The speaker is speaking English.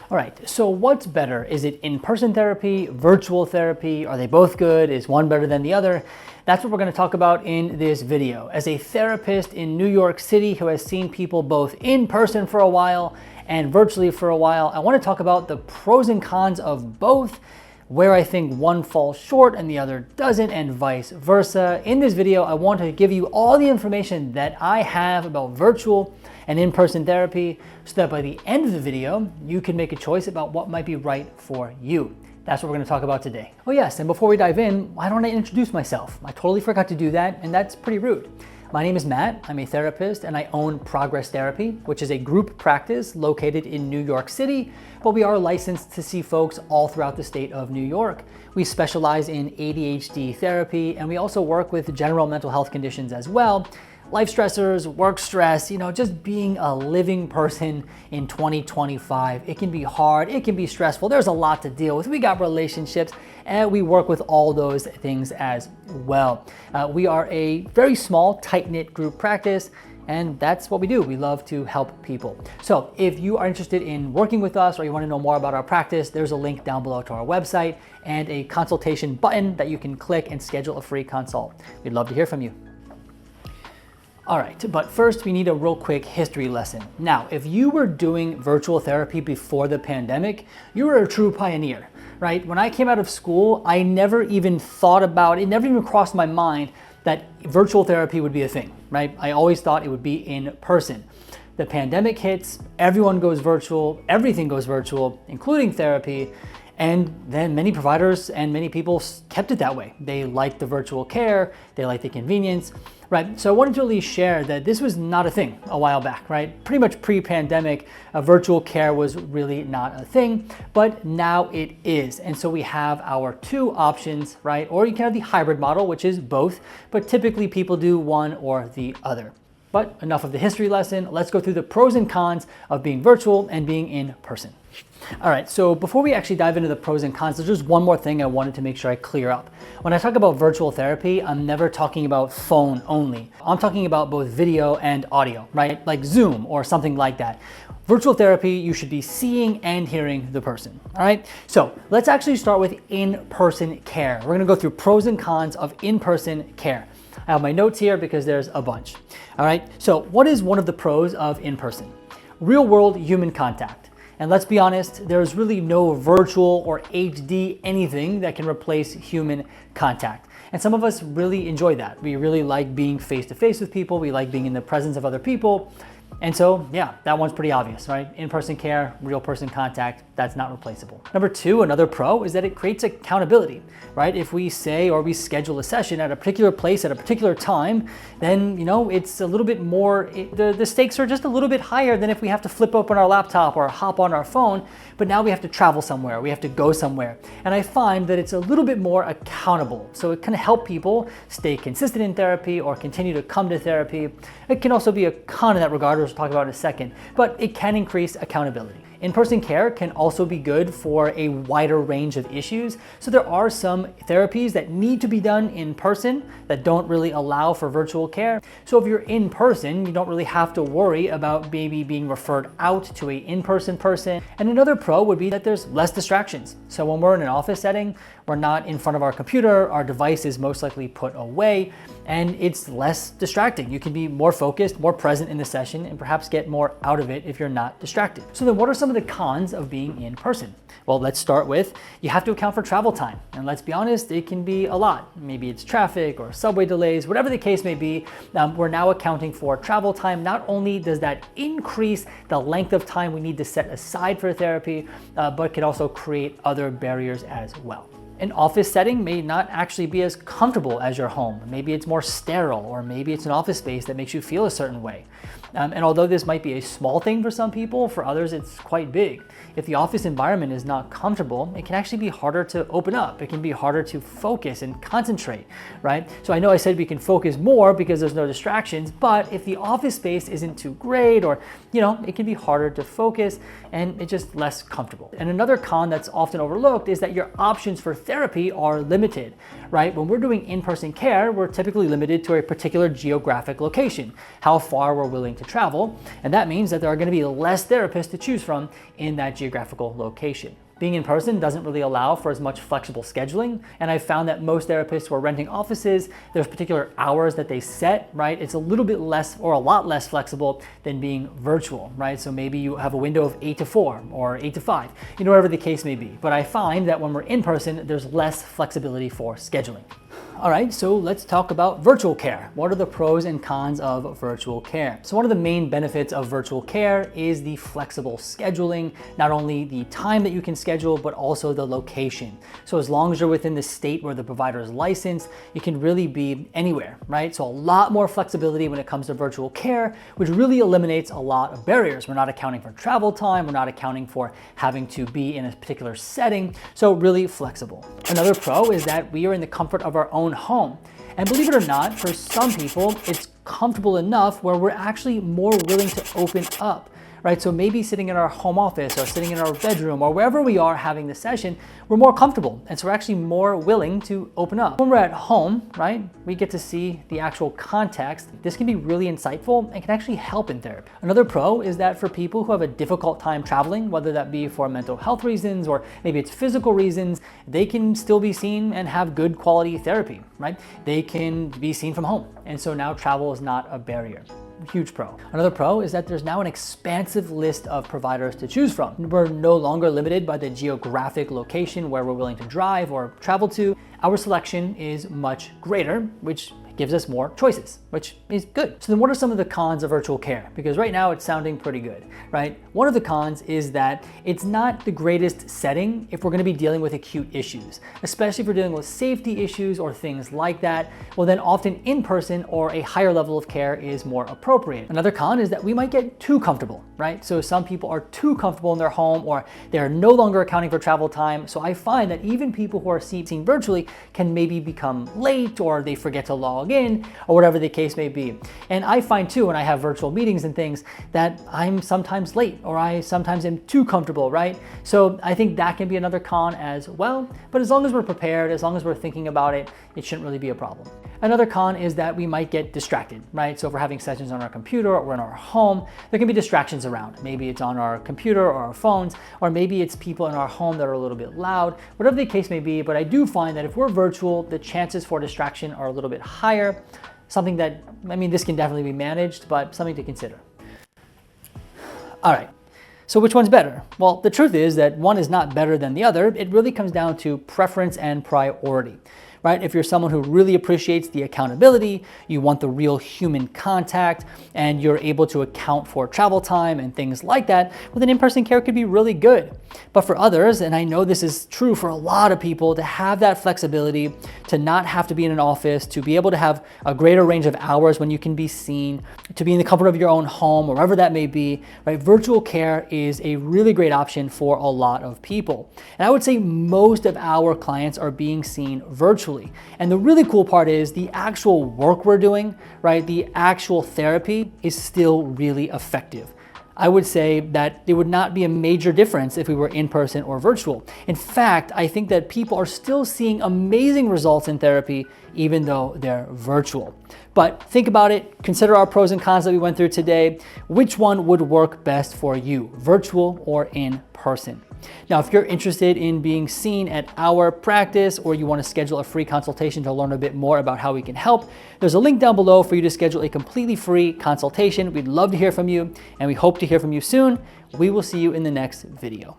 All right, so what's better? Is it in-person therapy, virtual therapy? Are they both good? Is one better than the other? That's what we're going to talk about in this video. As a therapist in New York City who has seen people both in person for a while and virtually for a while, I want to talk about the pros and cons of both, where I think one falls short and the other doesn't, and vice versa. In this video, I want to give you all the information that I have about virtual and in-person therapy so that by the end of the video, you can make a choice about what might be right for you. That's what we're going to talk about today. Oh yes, and before we dive in, why don't I introduce myself? I totally forgot to do that, and that's pretty rude. My name is Matt, I'm a therapist, and I own PRGRS Therapy, which is a group practice located in New York City, but we are licensed to see folks all throughout the state of New York. We specialize in ADHD therapy, and we also work with general mental health conditions as well. Life stressors, work stress, just being a living person in 2025. It can be hard, it can be stressful, there's a lot to deal with. We got relationships, and we work with all those things as well. We are a very small, tight-knit group practice, and that's what we do. We love to help people. So if you are interested in working with us or you want to know more about our practice, there's a link down below to our website and a consultation button that you can click and schedule a free consult. We'd love to hear from you. All right, but first we need a real quick history lesson. Now, if you were doing virtual therapy before the pandemic, you were a true pioneer, right? When I came out of school, I never even thought about it, never even crossed my mind that virtual therapy would be a thing, right? I always thought it would be in person. The pandemic hits, everyone goes virtual, everything goes virtual, including therapy. And then many providers and many people kept it that way. They liked the virtual care, they liked the convenience, right? So I wanted to at least share that this was not a thing a while back, right? Pretty much pre-pandemic, virtual care was really not a thing, but now it is. And so we have our two options, right? Or you can have the hybrid model, which is both, but typically people do one or the other. But enough of the history lesson. Let's go through the pros and cons of being virtual and being in person. All right, so before we actually dive into the pros and cons, there's just one more thing I wanted to make sure I clear up. When I talk about virtual therapy, I'm never talking about phone only. I'm talking about both video and audio, right? Like Zoom or something like that. Virtual therapy, you should be seeing and hearing the person, all right? So let's actually start with in-person care. We're gonna go through pros and cons of in-person care. I have my notes here because there's a bunch, all right? So what is one of the pros of in-person? Real-world human contact. And let's be honest, there's really no virtual or HD anything that can replace human contact. And some of us really enjoy that. We really like being face-to-face with people. We like being in the presence of other people. And so, yeah, that one's pretty obvious, right? In-person care, real person contact, that's not replaceable. Number two, another pro is that it creates accountability, right? If we say or we schedule a session at a particular place at a particular time, then, it's a little bit more, the stakes are just a little bit higher than if we have to flip open our laptop or hop on our phone, but now we have to travel somewhere, we have to go somewhere. And I find that it's a little bit more accountable. So it can help people stay consistent in therapy or continue to come to therapy. It can also be a con in that regard, which we'll talk about in a second, but it can increase accountability. In-person care can also be good for a wider range of issues. So there are some therapies that need to be done in person that don't really allow for virtual care. So if you're in person, you don't really have to worry about maybe being referred out to a in-person person. And another pro would be that there's less distractions. So when we're in an office setting, we're not in front of our computer, our device is most likely put away, and it's less distracting. You can be more focused, more present in the session, and perhaps get more out of it if you're not distracted. So then what are some of the cons of being in person? Well, let's start with, you have to account for travel time. And let's be honest, it can be a lot. Maybe it's traffic or subway delays, whatever the case may be. We're now accounting for travel time. Not only does that increase the length of time we need to set aside for therapy, but can also create other barriers as well. An office setting may not actually be as comfortable as your home. Maybe it's more sterile, or maybe it's an office space that makes you feel a certain way. And although this might be a small thing for some people, for others it's quite big. If the office environment is not comfortable, it can actually be harder to open up. It can be harder to focus and concentrate, right? So I know I said we can focus more because there's no distractions, but if the office space isn't too great, or it can be harder to focus and it's just less comfortable. And another con that's often overlooked is that your options for therapy are limited, right? When we're doing in-person care, we're typically limited to a particular geographic location, how far we're willing to travel, and that means that there are going to be less therapists to choose from in that geographical location. Being in person doesn't really allow for as much flexible scheduling, and I've found that most therapists who are renting offices, there's particular hours that they set, right? It's a little bit less or a lot less flexible than being virtual, right? So maybe you have a window of 8 to 4 or 8 to 5, whatever the case may be. But I find that when we're in person, there's less flexibility for scheduling. All right, so let's talk about virtual care. What are the pros and cons of virtual care? So one of the main benefits of virtual care is the flexible scheduling, not only the time that you can schedule, but also the location. So as long as you're within the state where the provider is licensed, you can really be anywhere, right? So a lot more flexibility when it comes to virtual care, which really eliminates a lot of barriers. We're not accounting for travel time, we're not accounting for having to be in a particular setting, so really flexible. Another pro is that we are in the comfort of our own home. And believe it or not, for some people, it's comfortable enough where we're actually more willing to open up, right? So maybe sitting in our home office or sitting in our bedroom or wherever we are having the session, we're more comfortable. And so we're actually more willing to open up. When we're at home, right, we get to see the actual context. This can be really insightful and can actually help in therapy. Another pro is that for people who have a difficult time traveling, whether that be for mental health reasons or maybe it's physical reasons, they can still be seen and have good quality therapy, right? They can be seen from home. And so now travel is not a barrier. Huge pro. Another pro is that there's now an expansive list of providers to choose from. We're no longer limited by the geographic location where we're willing to drive or travel to. Our selection is much greater, which gives us more choices, which is good. So then what are some of the cons of virtual care? Because right now it's sounding pretty good, right? One of the cons is that it's not the greatest setting if we're gonna be dealing with acute issues, especially if we're dealing with safety issues or things like that. Well, then often in person or a higher level of care is more appropriate. Another con is that we might get too comfortable, right? So some people are too comfortable in their home or they're no longer accounting for travel time. So I find that even people who are seen virtually can maybe become late or they forget to log in or whatever the case may be. And I find too, when I have virtual meetings and things, that I'm sometimes late or I sometimes am too comfortable, right? So I think that can be another con as well. But as long as we're prepared, as long as we're thinking about it, it shouldn't really be a problem. Another con is that we might get distracted, right? So if we're having sessions on our computer or in our home, there can be distractions around. Maybe it's on our computer or our phones, or maybe it's people in our home that are a little bit loud, whatever the case may be. But I do find that if we're virtual, the chances for distraction are a little bit higher. Something that, this can definitely be managed, but something to consider. All right. So which one's better? Well, the truth is that one is not better than the other. It really comes down to preference and priority. Right? If you're someone who really appreciates the accountability, you want the real human contact, and you're able to account for travel time and things like that, well, then in-person care could be really good. But for others, and I know this is true for a lot of people, to have that flexibility, to not have to be in an office, to be able to have a greater range of hours when you can be seen, to be in the comfort of your own home, wherever that may be, right? Virtual care is a really great option for a lot of people. And I would say most of our clients are being seen virtually. And the really cool part is the actual work we're doing, right? The actual therapy is still really effective. I would say that there would not be a major difference if we were in person or virtual. In fact, I think that people are still seeing amazing results in therapy, even though they're virtual. But think about it, consider our pros and cons that we went through today. Which one would work best for you, virtual or in person? Now, if you're interested in being seen at our practice or you want to schedule a free consultation to learn a bit more about how we can help, there's a link down below for you to schedule a completely free consultation. We'd love to hear from you, and we hope to hear from you soon. We will see you in the next video.